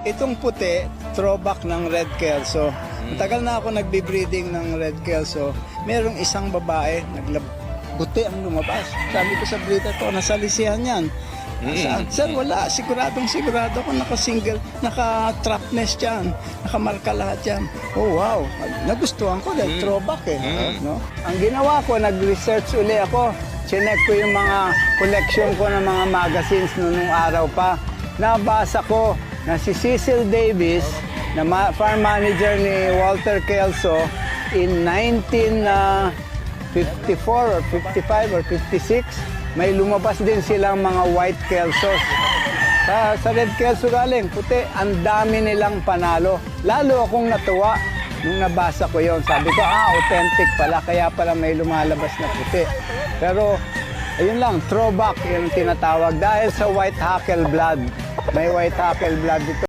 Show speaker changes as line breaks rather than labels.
Itong puti, throwback ng Red Kelso. Matagal na ako nagbe-breeding ng Red Kelso. Merong isang babae, puti ang lumabas. Sabi ko sa breeder ko, nasalisihan yan. Saan? Sir, wala. Sigurado ko naka-single, naka-trap nest yan. Nakamarka lahat yan. Oh, wow. Nagustuhan ko dahil throwback eh. No? Ang ginawa ko, nag-research uli ako. Chinek ko yung mga collection ko ng mga magazines nung araw pa. Nabasa ko na si Cecil Davis, na farm manager ni Walter Kelso in 1954 or 55 or 56, may lumabas din silang mga white Kelsos. Sa Red Kelso galing, puti, ang dami nilang panalo. Lalo akong natuwa nung nabasa ko yon. Sabi ko, authentic pala, kaya pala may lumalabas na puti. Pero, ayun lang, throwback yung tinatawag dahil sa white hackle blood. May white hackle blood dito.